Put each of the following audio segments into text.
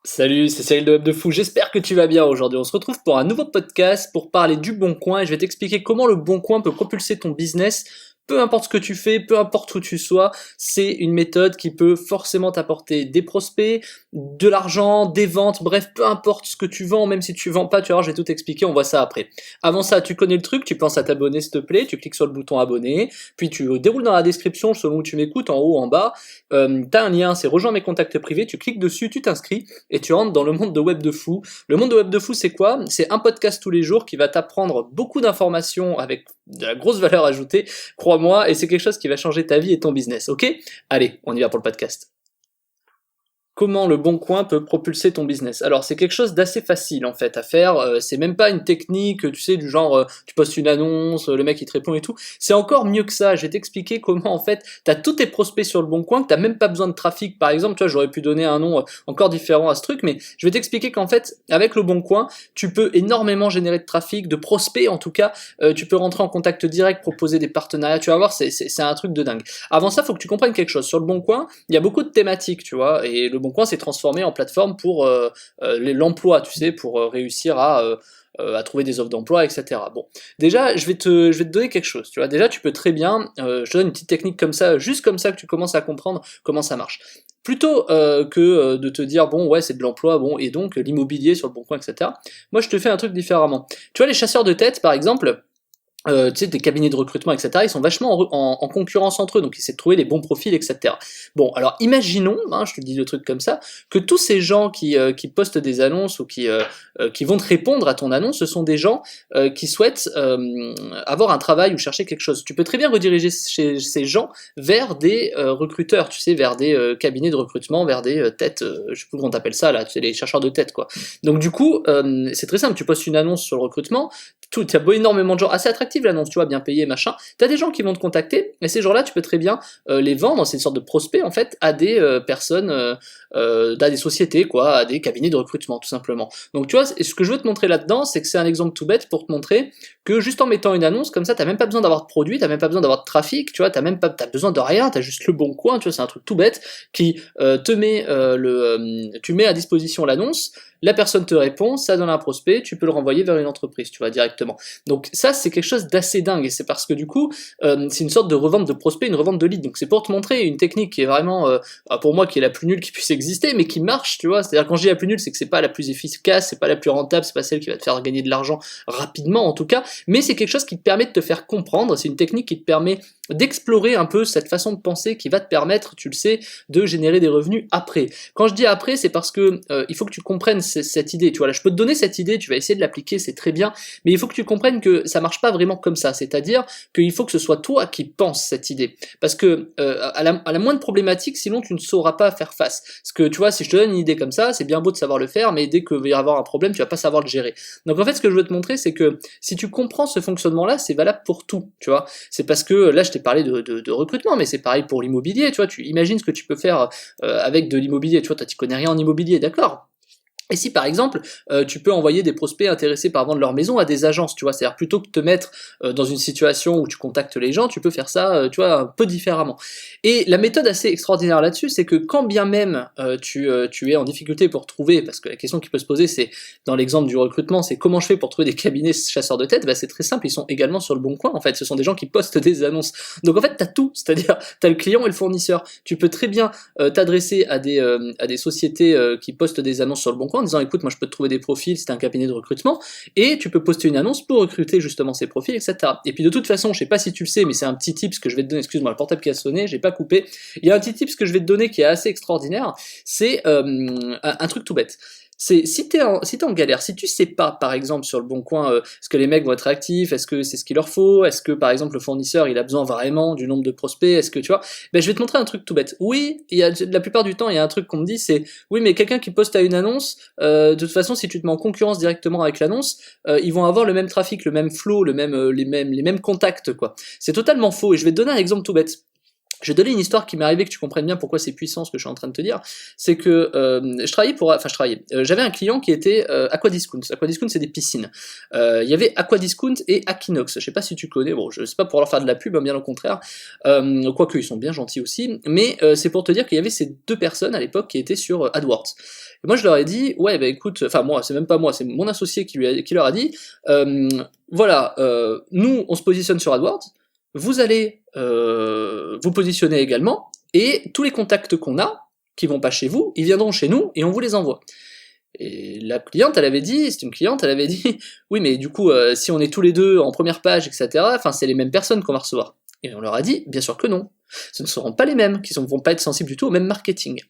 Salut, c'est Cyril de Web de Fou, j'espère que tu vas bien aujourd'hui. On se retrouve pour un nouveau podcast pour parler du Bon Coin et je vais t'expliquer comment le Bon Coin peut propulser ton business. Peu importe ce que tu fais, peu importe où tu sois, c'est une méthode qui peut forcément t'apporter des prospects, de l'argent, des ventes, bref, peu importe ce que tu vends, même si tu vends pas, tu vois, je vais tout expliquer, on voit ça après. Avant ça, tu connais le truc, tu penses à t'abonner s'il te plaît, tu cliques sur le bouton abonner, puis tu déroules dans la description selon où tu m'écoutes, en haut, en bas, t'as un lien, c'est rejoins mes contacts privés, tu cliques dessus, tu t'inscris, et tu rentres dans le monde de Web de Fou. Le monde de Web de Fou, c'est quoi? C'est un podcast tous les jours qui va t'apprendre beaucoup d'informations avec de la grosse valeur ajoutée, crois-moi, et c'est quelque chose qui va changer ta vie et ton business, ok? Allez, on y va pour le podcast. Comment le Bon Coin peut propulser ton business? Alors c'est quelque chose d'assez facile en fait à faire, c'est même pas une technique, tu sais, du genre tu postes une annonce, le mec il te répond et tout, c'est encore mieux que ça, je vais t'expliquer comment en fait t'as tous tes prospects sur le Bon Coin, que t'as même pas besoin de trafic par exemple, tu vois, j'aurais pu donner un nom encore différent à ce truc, mais je vais t'expliquer qu'en fait avec le Bon Coin, tu peux énormément générer de trafic, de prospects en tout cas, tu peux rentrer en contact direct, proposer des partenariats, tu vas voir, c'est un truc de dingue. Avant ça, faut que tu comprennes quelque chose, sur le Bon Coin, il y a beaucoup de thématiques, tu vois, et le Bon Coin s'est transformé en plateforme pour l'emploi, tu sais, pour réussir à trouver des offres d'emploi, etc. Bon, déjà, je vais te donner quelque chose, tu vois. Déjà, tu peux très bien, je te donne une petite technique comme ça, juste comme ça que tu commences à comprendre comment ça marche. Plutôt que de te dire, bon, ouais, c'est de l'emploi, bon, et donc l'immobilier sur le Bon Coin, etc. Moi, je te fais un truc différemment. Tu vois, les chasseurs de tête, par exemple, tu sais, des cabinets de recrutement, etc., ils sont vachement en concurrence entre eux, donc ils essaient de trouver les bons profils, etc. Bon, alors imaginons, hein, je te dis le truc comme ça, que tous ces gens qui postent des annonces ou qui vont te répondre à ton annonce, ce sont des gens qui souhaitent avoir un travail ou chercher quelque chose. Tu peux très bien rediriger ces gens vers des recruteurs, tu sais, vers des cabinets de recrutement, vers des têtes, je sais plus comment t'appelles ça là, tu sais, les chercheurs de tête, quoi. Donc du coup, c'est très simple, tu postes une annonce sur le recrutement, il y a énormément de gens, assez attractive l'annonce, tu vois, bien payé, machin. T'as des gens qui vont te contacter, et ces gens-là, tu peux très bien les vendre, c'est une sorte de prospect en fait, à des personnes, à des sociétés, quoi, à des cabinets de recrutement, tout simplement. Donc tu vois, ce que je veux te montrer là-dedans, c'est que c'est un exemple tout bête pour te montrer que juste en mettant une annonce comme ça, t'as même pas besoin d'avoir de produit, t'as même pas besoin d'avoir de trafic, tu vois, t'as besoin de rien, t'as juste le Bon Coin, tu vois, c'est un truc tout bête qui te met tu mets à disposition l'annonce. La personne te répond, ça donne un prospect, tu peux le renvoyer vers une entreprise, tu vois, directement. Donc ça, c'est quelque chose d'assez dingue, et c'est parce que du coup, c'est une sorte de revente de prospect, une revente de lead. Donc c'est pour te montrer une technique qui est vraiment, pour moi, qui est la plus nulle qui puisse exister, mais qui marche, tu vois. C'est-à-dire quand je dis la plus nulle, c'est que c'est pas la plus efficace, c'est pas la plus rentable, c'est pas celle qui va te faire gagner de l'argent rapidement en tout cas, mais c'est quelque chose qui te permet de te faire comprendre, c'est une technique qui te permet d'explorer un peu cette façon de penser qui va te permettre, tu le sais, de générer des revenus après. Quand je dis après, c'est parce que il faut que tu comprennes cette idée. Tu vois, là, je peux te donner cette idée, tu vas essayer de l'appliquer, c'est très bien, mais il faut que tu comprennes que ça marche pas vraiment comme ça. C'est-à-dire qu'il faut que ce soit toi qui penses cette idée, parce que à la moindre problématique, sinon tu ne sauras pas faire face. Parce que tu vois, si je te donne une idée comme ça, c'est bien beau de savoir le faire, mais dès qu'il va y avoir un problème, tu vas pas savoir le gérer. Donc en fait, ce que je veux te montrer, c'est que si tu comprends ce fonctionnement-là, c'est valable pour tout. Tu vois, c'est parce que là, je t'ai parlé de recrutement, mais c'est pareil pour l'immobilier. Tu vois, tu imagines ce que tu peux faire avec de l'immobilier. Tu vois, toi, tu connais rien en immobilier, d'accord? Et si par exemple, tu peux envoyer des prospects intéressés par vendre leur maison à des agences, tu vois, c'est-à-dire plutôt que de te mettre dans une situation où tu contactes les gens, tu peux faire ça, tu vois, un peu différemment. Et la méthode assez extraordinaire là-dessus, c'est que quand bien même tu es en difficulté pour trouver, parce que la question qui peut se poser, c'est, dans l'exemple du recrutement, c'est comment je fais pour trouver des cabinets chasseurs de tête, bah c'est très simple, ils sont également sur le Bon Coin, en fait, ce sont des gens qui postent des annonces. Donc en fait, t'as tout, c'est-à-dire, t'as le client et le fournisseur. Tu peux très bien t'adresser à des sociétés qui postent des annonces sur le Bon Coin, en disant écoute, moi je peux te trouver des profils si t'es un cabinet de recrutement, et tu peux poster une annonce pour recruter justement ces profils, etc. Et puis de toute façon, je sais pas si tu le sais, mais c'est un petit tips que je vais te donner, excuse-moi, le portable qui a sonné, j'ai pas coupé, il y a un petit tips que je vais te donner qui est assez extraordinaire, c'est un truc tout bête. C'est si t'es en galère, si tu sais pas par exemple sur le Bon Coin est-ce que les mecs vont être actifs, est-ce que c'est ce qu'il leur faut, est-ce que par exemple le fournisseur il a besoin vraiment du nombre de prospects, est-ce que tu vois, ben je vais te montrer un truc tout bête. Oui, la plupart du temps il y a un truc qu'on me dit, c'est oui mais quelqu'un qui poste à une annonce, de toute façon si tu te mets en concurrence directement avec l'annonce, ils vont avoir le même trafic, le même flow, les mêmes contacts quoi. C'est totalement faux et je vais te donner un exemple tout bête. Je vais donner une histoire qui m'est arrivée, que tu comprennes bien pourquoi c'est puissant ce que je suis en train de te dire. C'est que j'avais un client qui était Aquadiscount. Aquadiscount, c'est des piscines. Il y avait Aquadiscount et Aquinox. Je sais pas si tu connais. Bon, je sais pas pour leur faire de la pub, hein, bien au contraire. Quoique ils sont bien gentils aussi. Mais c'est pour te dire qu'il y avait ces deux personnes à l'époque qui étaient sur AdWords. Et moi, je leur ai dit, ouais, bah écoute, enfin moi, c'est même pas moi, c'est mon associé qui leur a dit, voilà, nous, on se positionne sur AdWords. Vous allez vous positionner également, et tous les contacts qu'on a, qui vont pas chez vous, ils viendront chez nous, et on vous les envoie. Et la cliente, elle avait dit, c'est une cliente, elle avait dit, oui mais du coup, si on est tous les deux en première page, etc., enfin c'est les mêmes personnes qu'on va recevoir. Et on leur a dit, bien sûr que non. Ce ne seront pas les mêmes, qui ne vont pas être sensibles du tout au même marketing.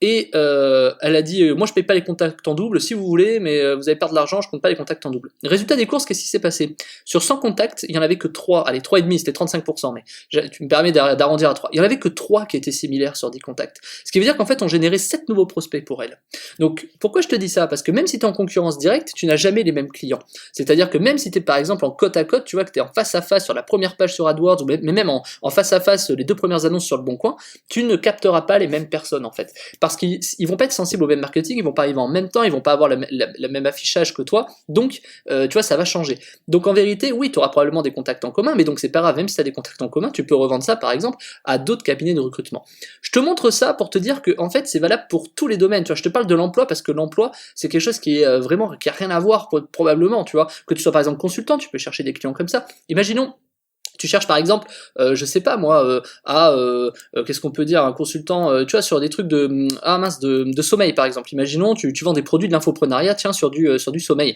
Et elle a dit, moi je paye pas les contacts en double, si vous voulez, mais vous allez perdre de l'argent, je compte pas les contacts en double. Résultat des courses, qu'est-ce qui s'est passé? Sur 100 contacts, il y en avait que 3, allez 3,5, c'était 35%, mais tu me permets d'arrondir à 3. Il y en avait que 3 qui étaient similaires sur 10 contacts. Ce qui veut dire qu'en fait on générait 7 nouveaux prospects pour elle. Donc pourquoi je te dis ça? Parce que même si tu es en concurrence directe, tu n'as jamais les mêmes clients. C'est-à-dire que même si tu es par exemple en côte à côte, tu vois que tu es en face à face sur la première page sur AdWords, mais même en face à face les 2 premières annonces sur le Bon Coin, tu ne capteras pas les mêmes personnes en fait. Parce qu'ils vont pas être sensibles au même marketing, ils vont pas arriver en même temps, ils vont pas avoir la même affichage que toi, donc tu vois, ça va changer. Donc en vérité, oui, tu auras probablement des contacts en commun, mais donc c'est pas grave, même si tu as des contacts en commun, tu peux revendre ça par exemple à d'autres cabinets de recrutement. Je te montre ça pour te dire que en fait c'est valable pour tous les domaines, tu vois, je te parle de l'emploi parce que l'emploi c'est quelque chose qui est vraiment, qui a rien à voir probablement, tu vois, que tu sois par exemple consultant, tu peux chercher des clients comme ça. Imaginons, tu cherches par exemple, je sais pas moi, qu'est-ce qu'on peut dire, un consultant, tu vois, sur des trucs de sommeil par exemple. Imaginons, tu vends des produits de l'infoprenariat, tiens, sur du sommeil.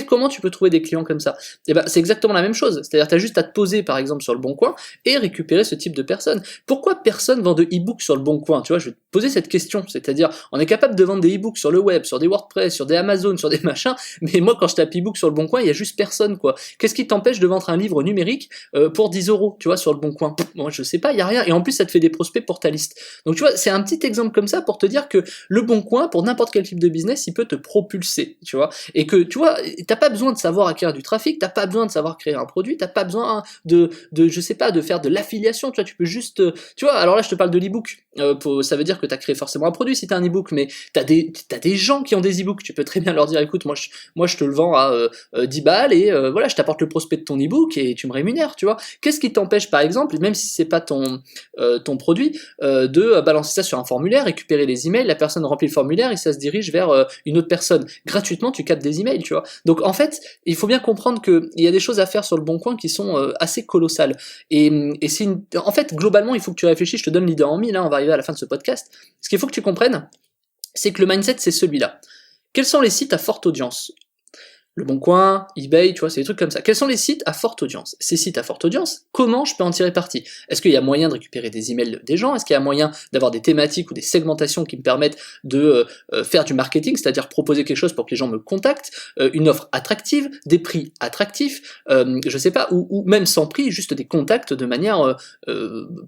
Comment tu peux trouver des clients comme ça? Et ben, c'est exactement la même chose. C'est-à-dire, t'as juste à te poser par exemple sur le Bon Coin et récupérer ce type de personnes. Pourquoi personne vend de e-book sur le Bon Coin? Tu vois, je vais te poser cette question. C'est-à-dire, on est capable de vendre des e-books sur le web, sur des WordPress, sur des Amazon, sur des machins, mais moi quand je tape e-book sur le Bon Coin, il y a juste personne quoi. Qu'est-ce qui t'empêche de vendre un livre numérique pour 10 €, tu vois, sur le Bon Coin? Moi, je sais pas, il y a rien. Et en plus, ça te fait des prospects pour ta liste. Donc, tu vois, c'est un petit exemple comme ça pour te dire que le Bon Coin, pour n'importe quel type de business, il peut te propulser, tu vois. Et que, tu vois, t'as pas besoin de savoir acquérir du trafic, t'as pas besoin de savoir créer un produit, t'as pas besoin je sais pas, de faire de l'affiliation, tu vois, tu peux juste, tu vois, alors là, je te parle de l'e-book. Ça veut dire que t'as créé forcément un produit si t'as un e-book, mais t'as des gens qui ont des e-books, tu peux très bien leur dire, écoute, moi je te le vends à 10 balles et voilà, je t'apporte le prospect de ton e-book et tu me rémunères, tu vois. Qu'est-ce qui t'empêche par exemple, même si c'est pas ton produit, de balancer ça sur un formulaire, récupérer les emails, la personne remplit le formulaire et ça se dirige vers une autre personne. Gratuitement, tu captes des emails, tu vois. Donc en fait, il faut bien comprendre qu'il y a des choses à faire sur le Bon Coin qui sont assez colossales. Et en fait, globalement, il faut que tu réfléchisses, je te donne l'idée en mille, hein, on va arriver à la fin de ce podcast. Ce qu'il faut que tu comprennes, c'est que le mindset, c'est celui-là. Quels sont les sites à forte audience? Le Bon Coin, eBay, tu vois, c'est des trucs comme ça. Quels sont les sites à forte audience? Ces sites à forte audience, comment je peux en tirer parti? Est-ce qu'il y a moyen de récupérer des emails des gens? Est-ce qu'il y a moyen d'avoir des thématiques ou des segmentations qui me permettent de faire du marketing, c'est-à-dire proposer quelque chose pour que les gens me contactent, une offre attractive, des prix attractifs, je sais pas, ou même sans prix, juste des contacts de manière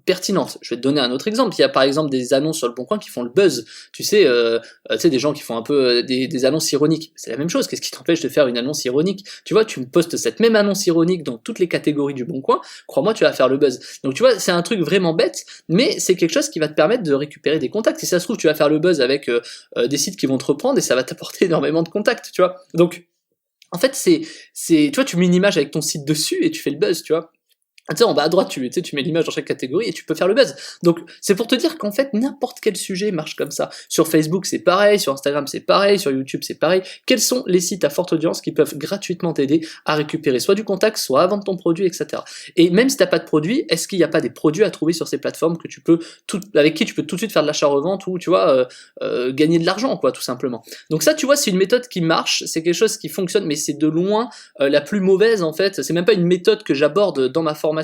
pertinente. Je vais te donner un autre exemple. Il y a par exemple des annonces sur le Bon Coin qui font le buzz. Tu sais, des gens qui font un peu des annonces ironiques. C'est la même chose. Qu'est-ce qui t'empêche de faire une annonce ironique? Tu vois, tu me postes cette même annonce ironique dans toutes les catégories du Bon Coin, crois-moi, tu vas faire le buzz. Donc tu vois, c'est un truc vraiment bête, mais c'est quelque chose qui va te permettre de récupérer des contacts. Si ça se trouve, tu vas faire le buzz avec des sites qui vont te reprendre et ça va t'apporter énormément de contacts, tu vois. Donc, en fait, tu vois, tu mets une image avec ton site dessus et tu fais le buzz, tu vois. Tu sais, en bas à droite, tu mets l'image dans chaque catégorie et tu peux faire le buzz. Donc, c'est pour te dire qu'en fait, n'importe quel sujet marche comme ça. Sur Facebook, c'est pareil, sur Instagram, c'est pareil, sur YouTube, c'est pareil. Quels sont les sites à forte audience qui peuvent gratuitement t'aider à récupérer soit du contact, soit à vendre ton produit, etc. Et même si t'as pas de produit, est-ce qu'il n'y a pas des produits à trouver sur ces plateformes que avec qui tu peux tout de suite faire de l'achat-revente ou, tu vois, gagner de l'argent, quoi, tout simplement. Donc ça, tu vois, c'est une méthode qui marche, c'est quelque chose qui fonctionne, mais c'est de loin la plus mauvaise, en fait. C'est même pas une méthode que j'aborde dans ma formation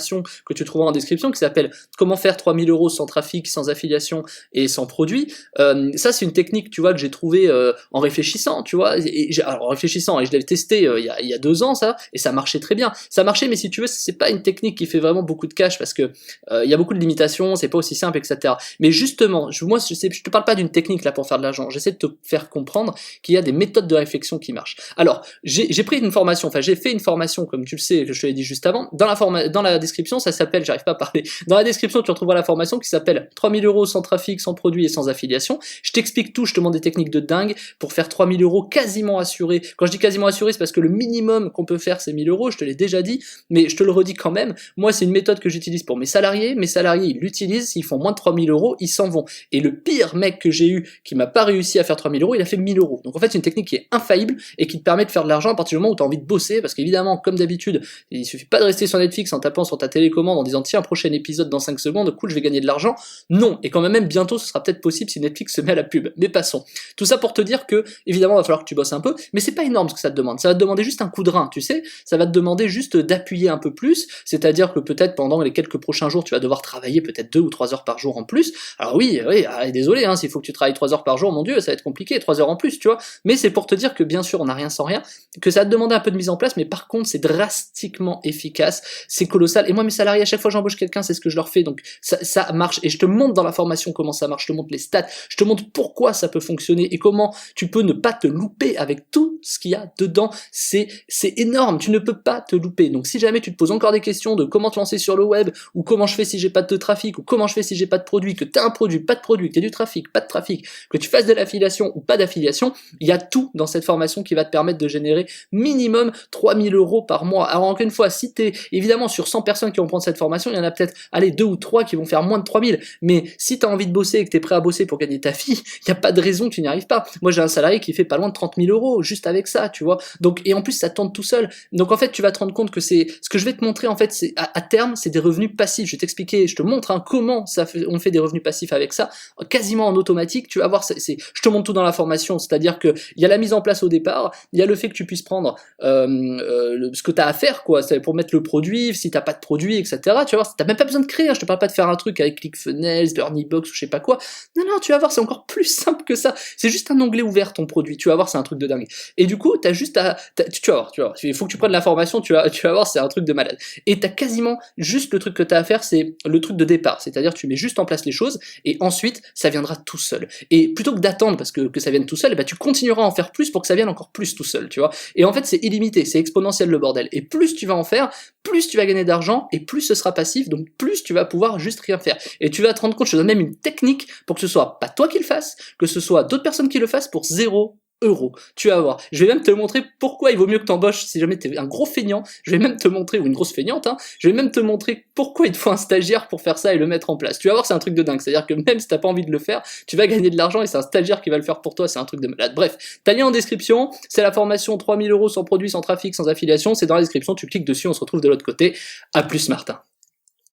que tu trouveras en description qui s'appelle comment faire 3000 € sans trafic, sans affiliation et sans produit. Ça c'est une technique, tu vois, que j'ai trouvé en réfléchissant, tu vois, alors en réfléchissant, et je l'avais testé il y a 2 ans ça, et ça marchait très bien. Ça marchait, mais si tu veux, c'est pas une technique qui fait vraiment beaucoup de cash parce que il y a beaucoup de limitations, c'est pas aussi simple, etc. Mais justement, je te parle pas d'une technique là pour faire de l'argent, j'essaie de te faire comprendre qu'il y a des méthodes de réflexion qui marchent. Alors, j'ai fait une formation, comme tu le sais, que je te l'ai dit juste avant, dans la description, ça s'appelle, j'arrive pas à parler, dans la description tu retrouveras la formation qui s'appelle 3000 € sans trafic, sans produit et sans affiliation. Je t'explique tout, je te montre des techniques de dingue pour faire 3000 € quasiment assurés. Quand je dis quasiment assuré, c'est parce que le minimum qu'on peut faire c'est 1000 €, je te l'ai déjà dit, mais je te le redis quand même. Moi c'est une méthode que j'utilise pour mes salariés ils l'utilisent, s'ils font moins de 3000 €, ils s'en vont. Et le pire mec que j'ai eu qui m'a pas réussi à faire 3000 €, il a fait 1000 €. Donc en fait c'est une technique qui est infaillible et qui te permet de faire de l'argent à partir du moment où tu as envie de bosser, parce qu'évidemment comme d'habitude, il suffit pas de rester sur Netflix en tapant sur ta télécommande en disant tiens prochain épisode dans 5 secondes, cool je vais gagner de l'argent. Non, et quand même bientôt ce sera peut-être possible si Netflix se met à la pub. Mais passons. Tout ça pour te dire que évidemment il va falloir que tu bosses un peu, mais c'est pas énorme ce que ça te demande. Ça va te demander juste un coup de rein, tu sais, ça va te demander juste d'appuyer un peu plus, c'est-à-dire que peut-être pendant les quelques prochains jours tu vas devoir travailler peut-être 2 ou 3 heures par jour en plus. Alors oui, désolé, hein, s'il faut que tu travailles 3 heures par jour, mon dieu, ça va être compliqué, 3 heures en plus, tu vois, mais c'est pour te dire que bien sûr on n'a rien sans rien, que ça va te demander un peu de mise en place, mais par contre c'est drastiquement efficace, c'est colossal, et moi mes salariés à chaque fois que j'embauche quelqu'un c'est ce que je leur fais, donc ça marche, et je te montre dans la formation comment ça marche, je te montre les stats, je te montre pourquoi ça peut fonctionner, et comment tu peux ne pas te louper avec tout ce qu'il y a dedans, c'est énorme, tu ne peux pas te louper. Donc si jamais tu te poses encore des questions de comment te lancer sur le web, ou comment je fais si j'ai pas de trafic, ou comment je fais si j'ai pas de produit, que tu as un produit, pas de produit, que tu as du trafic, pas de trafic, que tu fasses de l'affiliation ou pas d'affiliation, il y a tout dans cette formation qui va te permettre de générer minimum 3000 € par mois. Alors encore une fois, si t'es évidemment sur 100 personnes qui vont prendre cette formation, il y en a peut-être, allez, 2 ou 3 qui vont faire moins de 3000, mais si tu as envie de bosser et que tu es prêt à bosser pour gagner ta vie, il n'y a pas de raison que tu n'y arrives pas. Moi j'ai un salarié qui fait pas loin de 30 000 € juste avec ça, tu vois. Donc, et en plus ça tourne tout seul. Donc en fait tu vas te rendre compte que c'est ce que je vais te montrer en fait, c'est à terme c'est des revenus passifs. Je vais t'expliquer, je te montre comment on fait des revenus passifs avec ça, quasiment en automatique. Tu vas voir, je te montre tout dans la formation, c'est-à-dire que il y a la mise en place au départ, il y a le fait que tu puisses prendre ce que tu as à faire, quoi, c'est pour mettre le produit, si t'as pas de produit, etc. Tu vas voir, t'as même pas besoin de créer, hein. Je te parle pas de faire un truc avec ClickFunnels, Burnibox ou je sais pas quoi. Non, tu vas voir, c'est encore plus simple que ça. C'est juste un onglet ouvert ton produit. Tu vas voir, c'est un truc de dingue. Et du coup, t'as juste tu vas voir. Il faut que tu prennes la formation, tu vas voir, c'est un truc de malade. Et t'as quasiment juste le truc que t'as à faire, c'est le truc de départ. C'est-à-dire, tu mets juste en place les choses et ensuite, ça viendra tout seul. Et plutôt que d'attendre parce que ça vienne tout seul, tu continueras à en faire plus pour que ça vienne encore plus tout seul, tu vois. Et en fait, c'est illimité, c'est exponentiel le bordel. Et plus tu vas en faire, plus tu vas gagner d'argent et plus ce sera passif, donc plus tu vas pouvoir juste rien faire. Et tu vas te rendre compte, je te donne même une technique pour que ce soit pas toi qui le fasses, que ce soit d'autres personnes qui le fassent pour 0 €. Tu vas voir. Je vais même te montrer pourquoi il vaut mieux que t'embauches si jamais t'es un gros feignant. Je vais même te montrer, ou une grosse feignante, hein, je vais même te montrer pourquoi il te faut un stagiaire pour faire ça et le mettre en place. Tu vas voir, c'est un truc de dingue. C'est-à-dire que même si t'as pas envie de le faire, tu vas gagner de l'argent et c'est un stagiaire qui va le faire pour toi. C'est un truc de malade. Bref, t'as lien en description. C'est la formation 3000 € sans produit, sans trafic, sans affiliation. C'est dans la description. Tu cliques dessus, on se retrouve de l'autre côté. À plus, Martin.